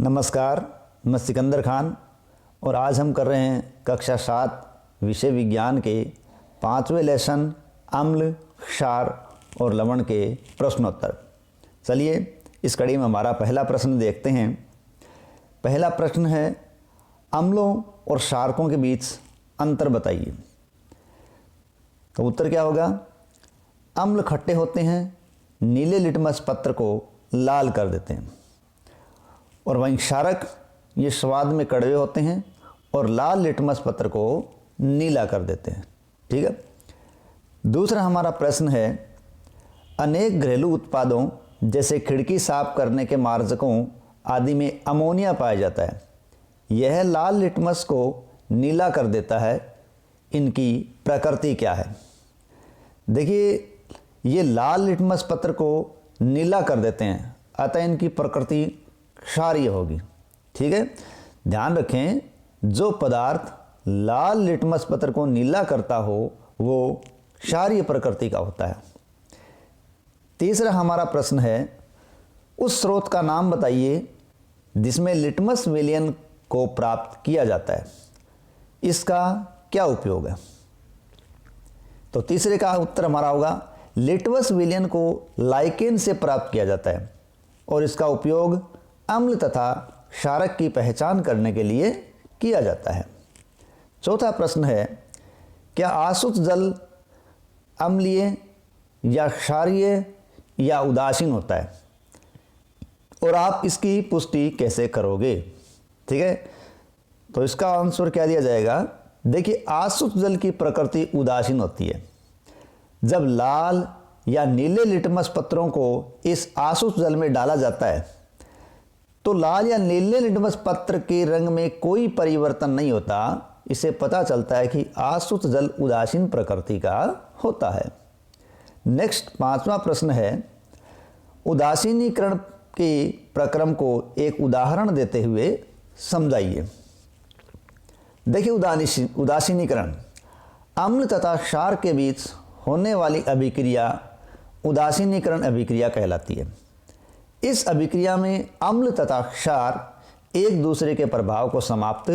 नमस्कार, मैं सिकंदर खान और आज हम कर रहे हैं कक्षा 7 विषय विज्ञान के 5वें लेसन अम्ल, क्षार और लवण के प्रश्नोत्तर। चलिए इस कड़ी में हमारा पहला प्रश्न देखते हैं। पहला प्रश्न है, अम्लों और क्षारकों के बीच अंतर बताइए। तो उत्तर क्या होगा? अम्ल खट्टे होते हैं, नीले लिटमस पत्र को लाल कर देते हैं, और वहीं क्षारक ये स्वाद में कड़वे होते हैं और लाल लिटमस पत्र को नीला कर देते हैं। ठीक है। दूसरा हमारा प्रश्न है, अनेक घरेलू उत्पादों जैसे खिड़की साफ करने के मार्जकों आदि में अमोनिया पाया जाता है। यह लाल लिटमस को नीला कर देता है, इनकी प्रकृति क्या है? देखिए, ये लाल लिटमस पत्र को नीला कर देते हैं, अतः इनकी प्रकृति क्षारीय होगी। ठीक है, ध्यान रखें, जो पदार्थ लाल लिटमस पत्र को नीला करता हो वो क्षारीय प्रकृति का होता है। तीसरा हमारा प्रश्न है, उस स्रोत का नाम बताइए जिसमें लिटमस विलयन को प्राप्त किया जाता है, इसका क्या उपयोग है? तो तीसरे का उत्तर हमारा होगा, लिटमस विलयन को लाइकेन से प्राप्त किया जाता है और इसका उपयोग अम्ल तथा क्षारक की पहचान करने के लिए किया जाता है। चौथा प्रश्न है, क्या आसुत जल अम्लीय या क्षारीय या उदासीन होता है और आप इसकी पुष्टि कैसे करोगे? ठीक है, तो इसका आंसर क्या दिया जाएगा? देखिए, आसुत जल की प्रकृति उदासीन होती है। जब लाल या नीले लिटमस पत्रों को इस आसुत जल में डाला जाता है तो लाल या नीले लिटमस पत्र के रंग में कोई परिवर्तन नहीं होता। इसे पता चलता है कि आसुत जल उदासीन प्रकृति का होता है। नेक्स्ट पांचवा प्रश्न है, उदासीनीकरण के प्रक्रम को एक उदाहरण देते हुए समझाइए। देखिए, उदासीनीकरण अम्ल तथा क्षार के बीच होने वाली अभिक्रिया उदासीनीकरण अभिक्रिया कहलाती है। इस अभिक्रिया में अम्ल तथा क्षार एक दूसरे के प्रभाव को समाप्त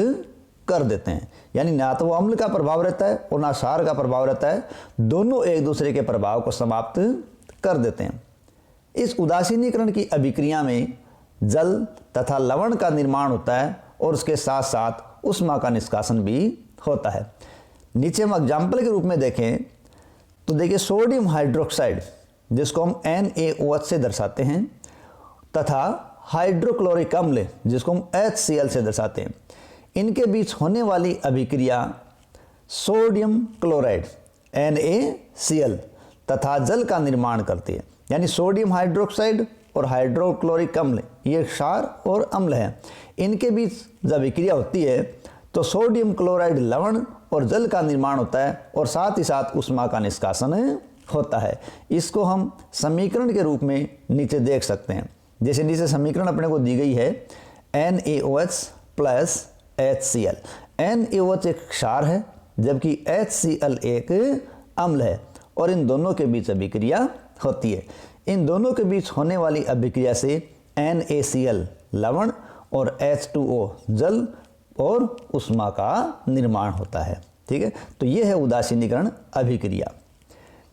कर देते हैं, यानी ना तो वो अम्ल का प्रभाव रहता है और ना क्षार का प्रभाव रहता है, दोनों एक दूसरे के प्रभाव को समाप्त कर देते हैं। इस उदासीनीकरण की अभिक्रिया में जल तथा लवण का निर्माण होता है और उसके साथ साथ ऊष्मा का निष्कासन भी होता है। नीचे हम एग्जाम्पल के रूप में देखें तो देखिए, सोडियम हाइड्रोक्साइड जिसको हम NaOH से दर्शाते हैं तथा हाइड्रोक्लोरिक अम्ल जिसको हम HCl से दर्शाते हैं, इनके बीच होने वाली अभिक्रिया सोडियम क्लोराइड NaCl तथा जल का निर्माण करती है। यानी सोडियम हाइड्रोक्साइड और हाइड्रोक्लोरिक अम्ल ये क्षार और अम्ल हैं, इनके बीच जब अभिक्रिया होती है तो सोडियम क्लोराइड लवण और जल का निर्माण होता है और साथ ही साथ ऊष्मा का निष्कासन होता है। इसको हम समीकरण के रूप में नीचे देख सकते हैं। जैसे नीचे समीकरण अपने को दी गई है, NaOH प्लस HCl। NaOH एक क्षार है जबकि HCl एक अम्ल है और इन दोनों के बीच अभिक्रिया होती है। इन दोनों के बीच होने वाली अभिक्रिया से NaCl लवण और H2O जल और ऊष्मा का निर्माण होता है। ठीक है, तो ये है उदासीनीकरण अभिक्रिया।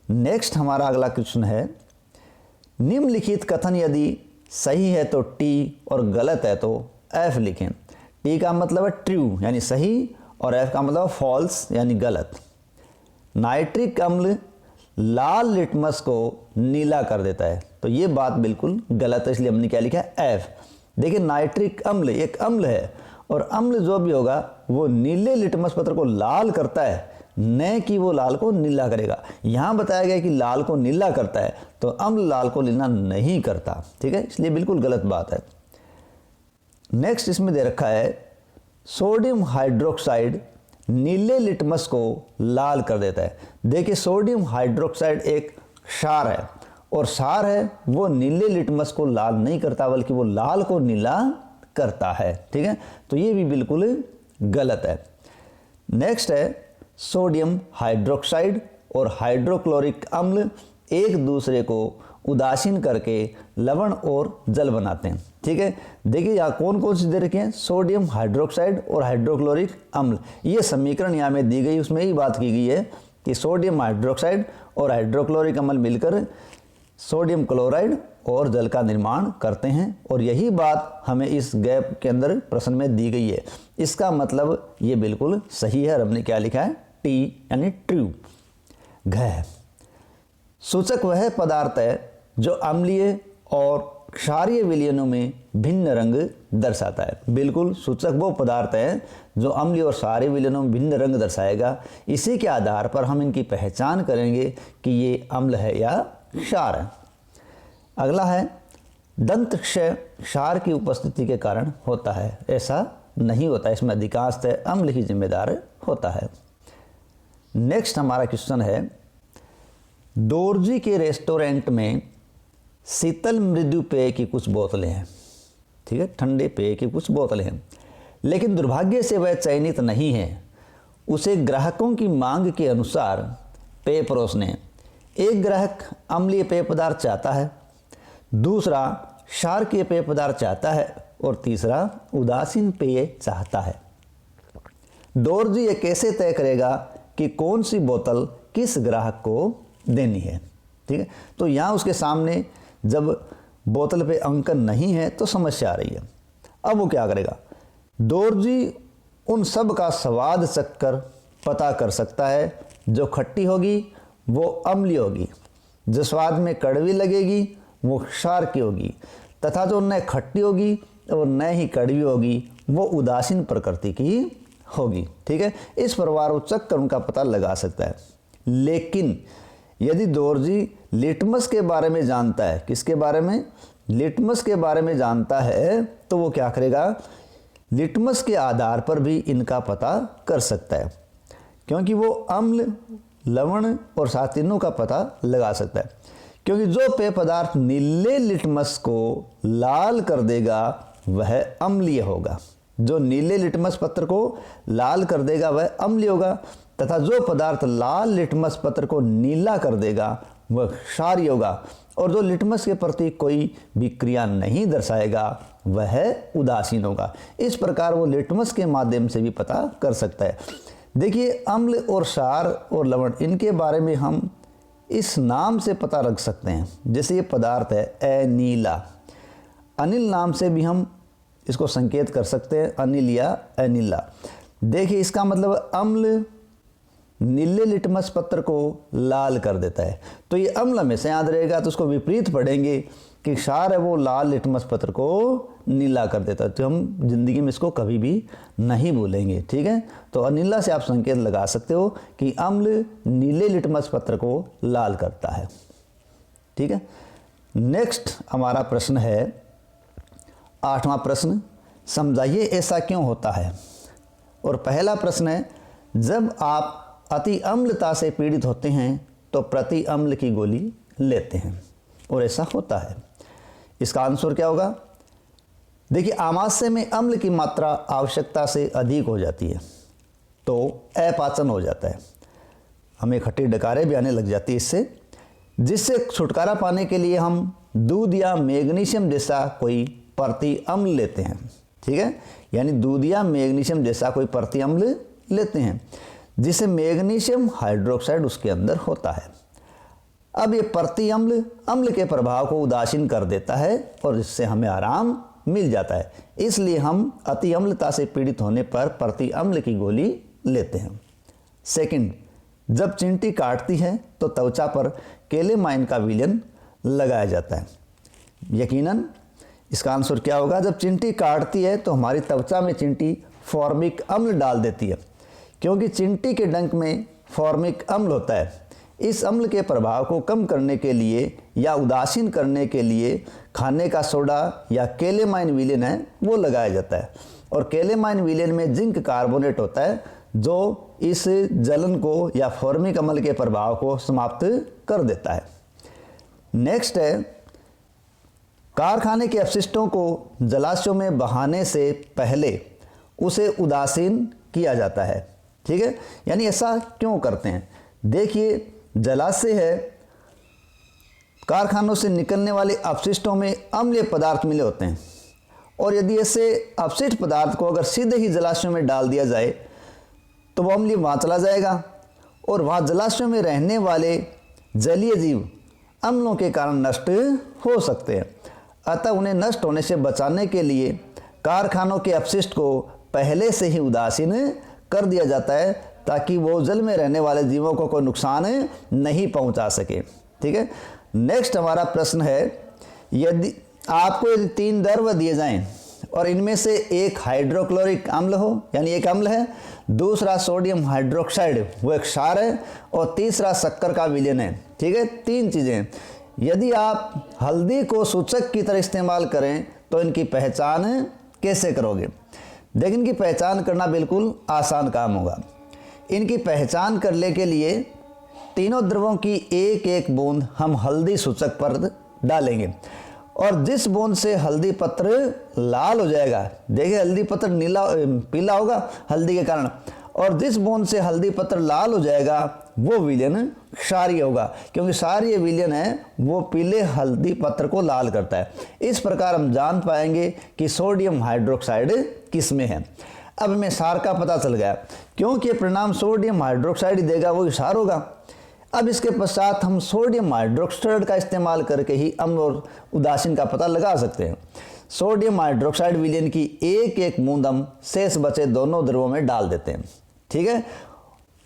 नेक्स्ट हमारा अगला क्वेश्चन है, निम्नलिखित कथन यदि सही है तो T और गलत है तो F लिखें। T का मतलब है ट्रू यानी सही और F का मतलब फॉल्स यानी गलत। नाइट्रिक अम्ल लाल लिटमस को नीला कर देता है, तो ये बात बिल्कुल गलत है, इसलिए हमने क्या लिखा है? F। देखिए, नाइट्रिक अम्ल एक अम्ल है और अम्ल जो भी होगा वो नीले लिटमस पत्र को लाल करता है, न कि वो लाल को नीला करेगा। यहां बताया गया कि लाल को नीला करता है, तो अम्ल लाल को नीला नहीं करता। ठीक है, इसलिए बिल्कुल गलत बात है। नेक्स्ट इसमें दे रखा है, सोडियम हाइड्रोक्साइड नीले लिटमस को लाल कर देता है। देखिए, सोडियम हाइड्रोक्साइड एक क्षार है और क्षार है वो नीले लिटमस को लाल नहीं करता बल्कि वो लाल को नीला करता है। ठीक है, तो ये भी बिल्कुल गलत है। नेक्स्ट है, सोडियम हाइड्रोक्साइड और हाइड्रोक्लोरिक अम्ल एक दूसरे को उदासीन करके लवण और जल बनाते हैं। ठीक है, देखिए यहाँ कौन कौन सी दे रखे हैं, सोडियम हाइड्रोक्साइड और हाइड्रोक्लोरिक अम्ल। ये समीकरण यहाँ में दी गई, उसमें ही बात की गई है कि सोडियम हाइड्रोक्साइड और हाइड्रोक्लोरिक अम्ल मिलकर सोडियम क्लोराइड और जल का निर्माण करते हैं। और यही बात हमें इस गैप के अंदर प्रश्न में दी गई है। इसका मतलब ये बिल्कुल सही है। और हमने क्या लिखा है, टी यानी ट्रू। घ, सूचक वह पदार्थ है जो अम्लीय और क्षारीय विलयनों में भिन्न रंग दर्शाता है। बिल्कुल, सूचक वो पदार्थ है जो अम्लीय और क्षारीय विलयनों में भिन्न रंग दर्शाएगा। इसी के आधार पर हम इनकी पहचान करेंगे कि ये अम्ल है या क्षार है। अगला है, दंत क्षय क्षार की उपस्थिति के कारण होता है। ऐसा नहीं होता, इसमें अधिकांशतः अम्ल ही जिम्मेदार होता है। नेक्स्ट हमारा क्वेश्चन है, दोरजी के रेस्टोरेंट में शीतल मृदु पेय की कुछ बोतलें हैं। ठीक है, ठंडे पेय की कुछ बोतलें हैं, लेकिन दुर्भाग्य से वह चयनित नहीं है। उसे ग्राहकों की मांग के अनुसार पेय परोसने हैं। एक ग्राहक अम्लीय पेय पदार्थ चाहता है, दूसरा क्षारकीय पेय पदार्थ चाहता है और तीसरा उदासीन पेय चाहता है। दोरजी ये कैसे तय करेगा कि कौन सी बोतल किस ग्राहक को देनी है। ठीक है, तो यहाँ उसके सामने जब बोतल पे अंकन नहीं है तो समस्या आ रही है। अब वो क्या करेगा, दोरजी उन सब का स्वाद चखकर पता कर सकता है। जो खट्टी होगी वो अम्लीय होगी, जो स्वाद में कड़वी लगेगी वो क्षार की होगी, तथा जो न खट्टी होगी और न ही कड़वी होगी वो उदासीन प्रकृति की होगी। ठीक है, इस प्रकार वो चख कर उनका पता लगा सकता है। लेकिन यदि दोरजी लिटमस के बारे में जानता है, किसके बारे में, लिटमस के बारे में जानता है, तो वो क्या करेगा, लिटमस के आधार पर भी इनका पता कर सकता है, क्योंकि वो अम्ल, लवण और साथ तीनों का पता लगा सकता है। क्योंकि जो पेय पदार्थ नीले लिटमस को लाल कर देगा वह अम्लीय होगा। जो नीले लिटमस पत्र को लाल कर देगा वह अम्लीय होगा, तथा जो पदार्थ लाल लिटमस पत्र को नीला कर देगा वह क्षारीय होगा। और जो लिटमस के प्रति कोई भी क्रिया नहीं दर्शाएगा वह उदासीन होगा। इस प्रकार वो लिटमस के माध्यम से भी पता कर सकता है। देखिए, अम्ल और क्षार और लवण, इनके बारे में हम इस नाम से पता रख सकते हैं। जैसे ये पदार्थ है अनीला, अनिल नाम से भी हम इसको संकेत कर सकते हैं, अनिल या अनिला। देखिए, इसका मतलब अम्ल नीले लिटमस पत्र को लाल कर देता है, तो ये अम्ल हमेशा याद रहेगा। तो उसको विपरीत पढ़ेंगे कि क्षार है वो लाल लिटमस पत्र को नीला कर देता है, तो हम जिंदगी में इसको कभी भी नहीं भूलेंगे। ठीक है, तो अनिला से आप संकेत लगा सकते हो कि अम्ल नीले लिटमस पत्र को लाल करता है। ठीक है, नेक्स्ट हमारा प्रश्न है 8वां प्रश्न, समझाइए ऐसा क्यों होता है। और पहला प्रश्न है, जब आप अति अम्लता से पीड़ित होते हैं तो प्रति अम्ल की गोली लेते हैं, और ऐसा होता है। इसका आंसर क्या होगा, देखिए, आमाशय में अम्ल की मात्रा आवश्यकता से अधिक हो जाती है तो अपाचन हो जाता है, हमें खट्टी डकारें भी आने लग जाती है इससे, जिससे छुटकारा पाने के लिए हम दूध या मैग्नीशियम जैसा कोई प्रति अम्ल लेते हैं। ठीक है, यानी दूध या मैग्नीशियम जैसा कोई प्रति अम्ल लेते हैं, जिसे मैग्नीशियम हाइड्रोक्साइड उसके अंदर होता है। अब ये प्रति अम्ल अम्ल के प्रभाव को उदासीन कर देता है और इससे हमें आराम मिल जाता है। इसलिए हम अति अम्लता से पीड़ित होने पर प्रति अम्ल की गोली लेते हैं। सेकंड, जब चींटी काटती है तो त्वचा पर केलेमाइन का विलयन लगाया जाता है। यकीनन इसका आंसर क्या होगा, जब चींटी काटती है तो हमारी त्वचा में चींटी फॉर्मिक अम्ल डाल देती है, क्योंकि चींटी के डंक में फॉर्मिक अम्ल होता है। इस अम्ल के प्रभाव को कम करने के लिए या उदासीन करने के लिए खाने का सोडा या केलेमाइन विलेन है वो लगाया जाता है। और केलेमाइन विलेन में जिंक कार्बोनेट होता है जो इस जलन को या फॉर्मिक अम्ल के प्रभाव को समाप्त कर देता है। नेक्स्ट है, कारखाने के अपशिष्टों को जलाशयों में बहाने से पहले उसे उदासीन किया जाता है। ठीक है, यानी ऐसा क्यों करते हैं। देखिए, जलाशय है, कारखानों से निकलने वाले अपशिष्टों में अम्लीय पदार्थ मिले होते हैं, और यदि ऐसे अपशिष्ट पदार्थ को अगर सीधे ही जलाशयों में डाल दिया जाए तो वो अम्लीय वहाँ चला जाएगा, और वहाँ जलाशयों में रहने वाले जलीय जीव अम्लों के कारण नष्ट हो सकते हैं। अतः उन्हें नष्ट होने से बचाने के लिए कारखानों के अपशिष्ट को पहले से ही उदासीन कर दिया जाता है, ताकि वो जल में रहने वाले जीवों को कोई नुकसान नहीं पहुंचा सके। ठीक है, नेक्स्ट हमारा प्रश्न है, यदि आपको 3 द्रव्य दिए जाएं और इनमें से एक हाइड्रोक्लोरिक अम्ल हो, यानी एक अम्ल है, दूसरा सोडियम हाइड्रोक्साइड वो एक क्षार है, और तीसरा शक्कर का विलयन है। ठीक है, 3 चीज़ें। यदि आप हल्दी को सूचक की तरह इस्तेमाल करें तो इनकी पहचान कैसे करोगे? देखिए, इनकी पहचान करना बिल्कुल आसान काम होगा। इनकी पहचान करने के लिए तीनों द्रवों की एक एक बूंद हम हल्दी सूचक पर डालेंगे, और जिस बूंद से हल्दी पत्र लाल हो जाएगा, देखिए हल्दी पत्र पीला होगा हल्दी के कारण, और जिस बूंद से हल्दी पत्र लाल हो जाएगा वो विलयन क्षारीय होगा, क्योंकि क्षारीय विलयन है वो पीले हल्दी पत्र को लाल करता है। इस प्रकार हम जान पाएंगे कि सोडियम हाइड्रोक्साइड किस में है। अब हमें क्षार का पता चल गया, क्योंकि परिणाम सोडियम हाइड्रोक्साइड ही देगा, वो क्षार होगा। अब इसके पश्चात हम सोडियम हाइड्रोक्साइड का इस्तेमाल करके ही अम्ल और उदासीन का पता लगा सकते हैं। सोडियम हाइड्रोक्साइड विलयन की एक एक बूंद हम शेष बचे दोनों द्रवों में डाल देते हैं। ठीक है,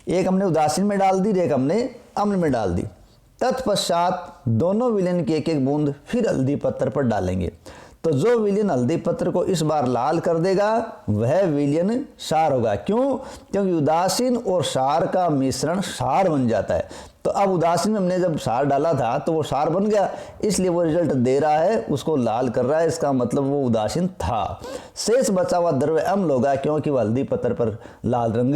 एक हमने उदासीन में डाल दी, एक हमने अम्ल में डाल दी। तत्पश्चात दोनों विलयन की एक एक बूंद फिर हल्दी पत्र पर डालेंगे, तो जो विलयन हल्दी पत्र को इस बार लाल कर देगा वह विलयन क्षार होगा। क्यों? क्योंकि उदासीन और क्षार का मिश्रण क्षार बन जाता है। तो अब उदासीन में हमने जब क्षार डाला था तो वो क्षार बन गया, इसलिए वो रिजल्ट दे रहा है, उसको लाल कर रहा है, इसका मतलब वो उदासीन था। शेष बचा हुआ द्रव्य अम्ल होगा, क्योंकि वह हल्दी पत्र पर लाल रंग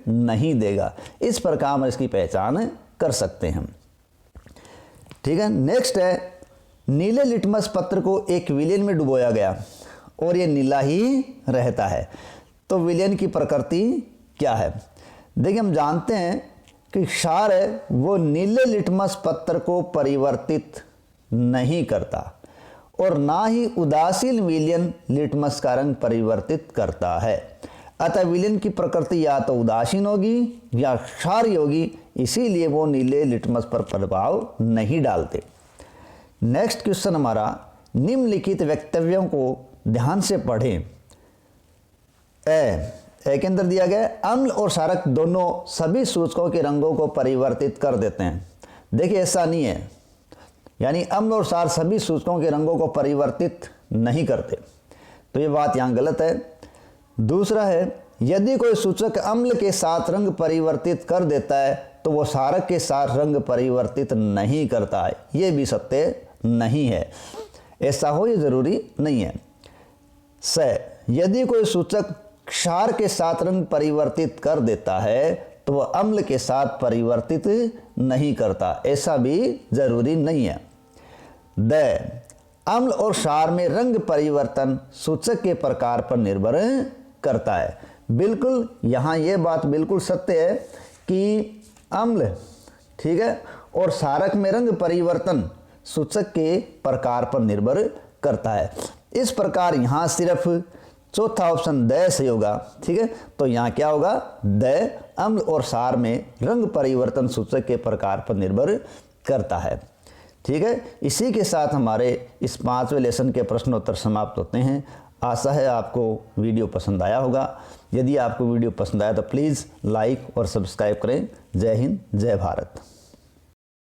नहीं देगा। इस प्रकार हम इसकी पहचान कर सकते हैं। ठीक है, नेक्स्ट है, नीले लिटमस पत्र को एक विलयन में डुबोया गया और ये नीला ही रहता है, तो विलयन की प्रकृति क्या है? देखिए, हम जानते हैं कि क्षार है वो नीले लिटमस पत्र को परिवर्तित नहीं करता, और ना ही उदासीन विलयन लिटमस का रंग परिवर्तित करता है। अतः विलयन की प्रकृति या तो उदासीन होगी या क्षारीय होगी, इसीलिए वो नीले लिटमस पर प्रभाव नहीं डालते। नेक्स्ट क्वेश्चन हमारा, निम्नलिखित वक्तव्यों को ध्यान से पढ़ें। ए के अंदर दिया गया, अम्ल और क्षारक दोनों सभी सूचकों के रंगों को परिवर्तित कर देते हैं। देखिए, ऐसा नहीं है, यानी अम्ल और क्षार सभी सूचकों के रंगों को परिवर्तित नहीं करते, तो ये बात यहाँ गलत है। दूसरा है, यदि कोई सूचक अम्ल के साथ रंग परिवर्तित कर देता है तो वो क्षारक के साथ रंग परिवर्तित नहीं करता है, ये भी सत्य नहीं है। ऐसा हो ये जरूरी नहीं है। यदि कोई सूचक क्षार के साथ रंग परिवर्तित कर देता है तो वह अम्ल के साथ परिवर्तित नहीं करता, ऐसा भी जरूरी नहीं है। अम्ल और क्षार में रंग परिवर्तन सूचक के प्रकार पर निर्भर करता है। बिल्कुल, यहाँ ये बात बिल्कुल सत्य है कि अम्ल, ठीक है, और क्षारक में रंग परिवर्तन सूचक के प्रकार पर निर्भर करता है। इस प्रकार यहाँ सिर्फ चौथा ऑप्शन द सही होगा। ठीक है, तो यहाँ क्या होगा? द अम्ल और क्षार में रंग परिवर्तन सूचक के प्रकार पर निर्भर करता है। ठीक है, इसी के साथ हमारे इस 5वें लेसन के प्रश्नोत्तर समाप्त होते हैं। आशा है आपको वीडियो पसंद आया होगा। यदि आपको वीडियो पसंद आया तो प्लीज़ लाइक और सब्सक्राइब करें। जय हिंद, जय भारत।